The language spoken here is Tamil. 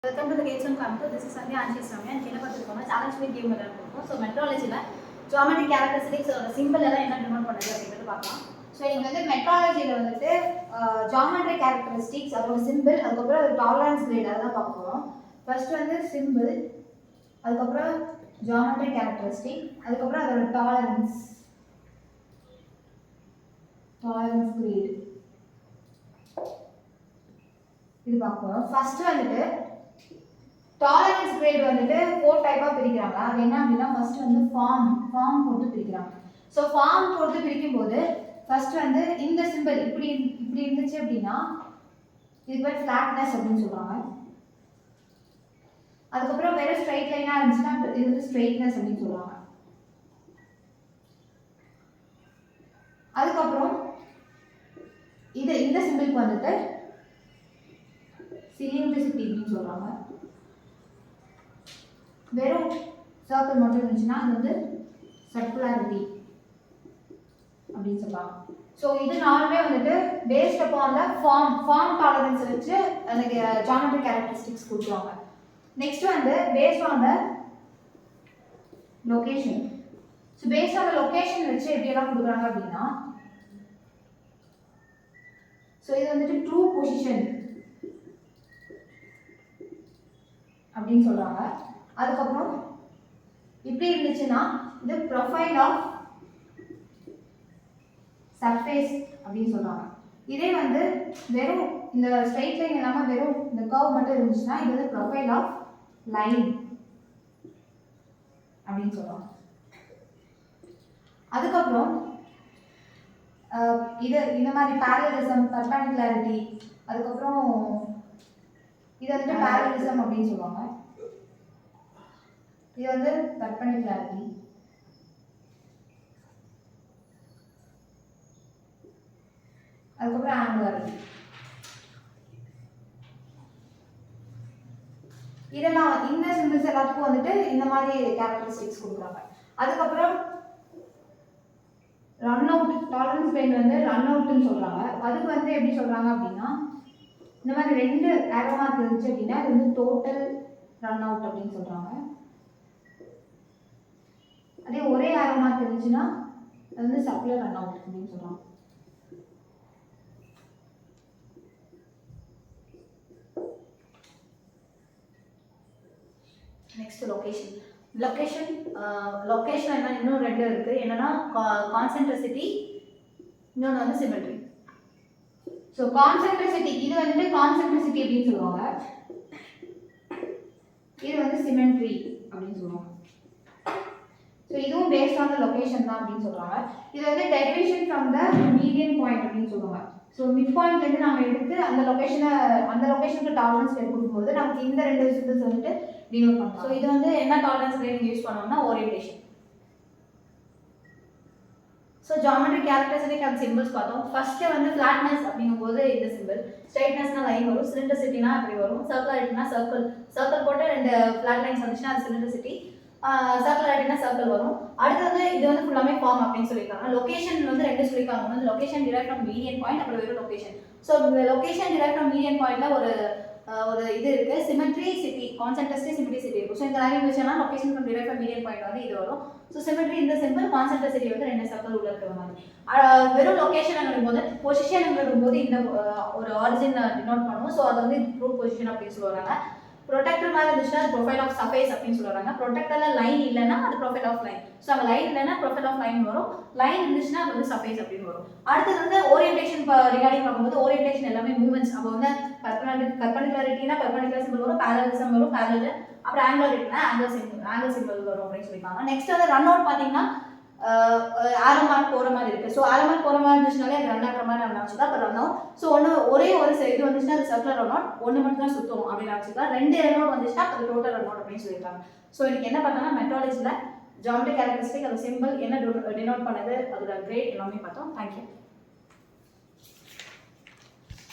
Welcome to the Gates on Campus. This is Sandhya and she's Ramya. And challenge with game so metrology geometry characteristics or symbol denote pannadhu. So in metrology geometry characteristics or symbol tolerance grade first one is symbol geometry characteristic tolerance grade இது பார்ப்போம். ஃபர்ஸ்ட் வந்துட்டு டாலரன்ஸ் கிரேட் வந்துட்டு 4 டைப்பா பிரிக்கறாங்க. அது என்ன அப்படினா ஃபர்ஸ்ட் வந்து ஃபார்ம் போட்டு பிரிக்கறாங்க. சோ ஃபார்ம் போட்டு பிரிக்கும்போது ஃபர்ஸ்ட் வந்து இந்த சிம்பல் இப்படி இருந்துச்சு அப்படினா இது பேர் ஃபிளாட்னஸ் அப்படினு சொல்றாங்க. அதுக்கு அப்புறம் வேற ஸ்ட்ரைட் லைனா இருந்துச்சுனா இது வந்து ஸ்ட்ரைட்னஸ் அப்படினு சொல்றாங்க. அதுக்கு அப்புறம் இந்த சிம்பலுக்கு வந்துட்டு சிலிண்ட்ரிசிட்டி ன்னு சொல்றாங்க. வெறும் சர்க்கிள் மட்டும் இருந்துச்சுன்னா அது வந்து சர்க்குலாரிட்டி அப்படின்னு சொல்றாங்க. ஸோ இது நாலுமே வந்துட்டு based upon the form tolerance வச்சு அந்த ஜியோமெட்ரி கேரக்டரிஸ்டிக்ஸ் கொடுக்குறாங்க. நெக்ஸ்ட் வந்து based on the location. So based on the location வச்சு எப்படியெல்லாம் கொடுக்குறாங்க அப்படின்னா ஸோ இது வந்துட்டு ட்ரூ பொசிஷன் அப்படின்னு சொல்றாங்க. அதுக்கப்புறம் இப்படி இருந்துச்சுன்னா இது ப்ரொஃபைல் ஆஃப் சர்ஃபேஸ் அப்படின்னு சொல்றாங்க. இதே வந்து வெறும் இந்த ஸ்ட்ரைட் லைன் இல்லாம வெறும் இந்த கர்வ் மட்டும் இருந்துச்சுன்னா இது வந்து ப்ரொஃபைல் ஆஃப் லைன் அப்படின்னு சொல்றாங்க. அதுக்கப்புறம் இது இந்த மாதிரி parallelism, perpendicularity, அதுக்கப்புறம் இது வந்து parallelism அப்படின்னு சொல்லுவாங்க. இது வந்து perpendicularity. அதுக்கப்புறம் angularity. இதெல்லாம் இந்த சிம்பிள்ஸ் எல்லாத்துக்கும் வந்துட்டு இந்த மாதிரி கேரக்டரிஸ்டிக்ஸ் கொடுக்குறாங்க. அதுக்கப்புறம் ரன் அவுட் டாலரன்ஸ் கிரேட் வந்து ரன் அவுட்னு சொல்றாங்க. அதுக்கு வந்து எப்படி சொல்றாங்க அப்படின்னா இந்த மாதிரி ரெண்டு ஏரோ மார்க் இருந்துச்சு அப்படின்னா இது வந்து டோட்டல் ரன் அவுட் அப்படின்னு சொல்றாங்க. அதே ஒரே ஏரோ மார்க் இருந்துச்சுன்னா அது வந்து சர்க்குலர் ரன் அவுட் அப்படின்னு சொல்றாங்க. நெக்ஸ்ட் லொகேஷன் என்ன இன்னும் ரெண்டு இருக்கு. என்னன்னா கான்சென்ட்ரிசிட்டி, இன்னொன்று வந்து சிமெட்ரி. ஸோ கான்சென்ட்ரிசிட்டி இது வந்து கான்சென்ட்ரிசிட்டி அப்படின்னு சொல்லுவாங்க. இது வந்து சிமெட்ரி அப்படின்னு சொல்லுவாங்க. ஸோ இதுவும் பேஸ்ட் ஆன் த லொகேஷன் தான் அப்படின்னு சொல்றாங்க. இது வந்து derivation from the median point அப்படின்னு சொல்லுவாங்க. ஸோ மிட் பாயிண்ட்ல இருந்து நாம எடுத்து அந்த லொகேஷனுக்கு டாலரன்ஸ் கிரேட் கொடுக்கும்போது நமக்கு இந்த ரெண்டு சிம்பிள்ஸ் வந்துட்டு டினோட் பண்ணலாம். ஸோ இது வந்து என்ன டாலரன்ஸ் கிரேட் யூஸ் பண்ணோம்னா orientation. So geometry characteristic and symbols பார்த்தோம். ஃபர்ஸ்ட் வந்து ஃபிளாட்னஸ் அப்படிங்கும்போது இந்த சிம்பிள், ஸ்ட்ரைட்னஸ்னா லைன் வரும், சிலிண்டரிசிட்டினா இப்படி வரும், சர்க்குலாரிட்டினா சர்க்கிள் போட்டு ரெண்டு ஃபிளாட் லைன்ஸ் வந்துச்சுன்னா அது சிலிண்டரிசிட்டி, சர்க்குலாரிட்டினா சர்க்கிள் வரும். அடுத்தது இது வந்து ஃபுல்லாமே ஃபார்ம் அப்படின்னு சொல்லியிருக்காங்க. லொகேஷன் வந்து ரெண்டு சொல்லியிருக்காங்க. வந்து location drive from median point, அப்புறம் வெறும் லொகேஷன். ஸோ இந்த லொகேஷன் டிரைவ் ஃப்ரம் மீடியன் பாயிண்ட்ல ஒரு இது இருக்கு, சிமெட்ரிசிட்டி, கான்சென்ட்ரிசிட்டி, சிமெட்ரிசிட்டி இருக்கும். ஸோ இந்த லைன் வச்சா location from drive from median point வந்து இது வரும். ஸோ சிமெட்ரி இந்த சிம்பிள், கான்சென்ட்ரிசிட்டி வந்து ரெண்டு சர்க்கிள் உள்ள இருக்கிற மாதிரி. வெறும் லொகேஷன் போது பொசிஷன் போது இந்த ஒரு ஆரிஜின் டினோட் பண்ணுவோம். ஸோ அது வந்து ட்ரூ பொசிஷன் அப்படின்னு சொல்லுவாங்க. ப்ரொடெக்டர் மாதிரி இருந்துச்சுன்னா அது ப்ரொஃபைல் ஆஃப் சர்ஃபேஸ் அப்படின்னு சொல்றாங்க. ப்ரொடெக்டர்ல லைன் இல்லைன்னா அது ப்ரொஃபைல் ஆஃப் லைன். ஸோ அங்கே லைன் இல்லைன்னா ப்ரொஃபைல் ஆஃப் லைன் வரும், லைன் இருந்துச்சுன்னா அது வந்து சர்ஃபேஸ் அப்படின்னு வரும். அடுத்தது வந்து ஓரியன்டேஷன் ரிகார்டிங் பார்க்கும்போது ஓரியன்டேஷன் எல்லாமே மூவ்மெண்ட்ஸ். அப்போ வந்து பெர்பெண்டிகுலாரிட்டினா பெர்பெண்டிகுலர் சிம்பிள் வரும், பேரலலிசம் வரும், பேரலல், அப்புறம் ஆங்குலாரிட்டினா ஆங்கிள் சிம்பிள் வரும் அப்படின்னு சொல்லியிருக்காங்க. நெக்ஸ்ட் வந்து ரன் அவுட் பார்த்தீங்கன்னா ஆரோ மார்க் போகிற மாதிரி இருக்குது. ஸோ ஆரோ மார்க் போகிற மாதிரி இருந்துச்சுனாலே அது ரன் ஆகிற மாதிரி நம்ம நினச்சிக்கலாம். அப்போ ரன் அவுட். ஸோ ஒரே ஒரு இது வந்துச்சுன்னா அது சர்க்குலர் ரன் அவுட், ஒன்று மட்டும் தான் சுற்றும் அப்படின்னு நினச்சிக்கலாம். ரெண்டு ரன் அவுட் வந்துச்சுன்னா அது டோட்டல் ரன் அவுட் அப்படின்னு சொல்லியிருக்காங்க. ஸோ எனக்கு என்ன பார்த்தோம்னா மெட்ராலஜியில் ஜியோமெட்ரி கேரக்டரிஸ்டிக், அது சிம்பிள் என்ன டினோட் பண்ணுது, அதோட கிரேட் எல்லாமே பார்த்தோம். தேங்க்யூ.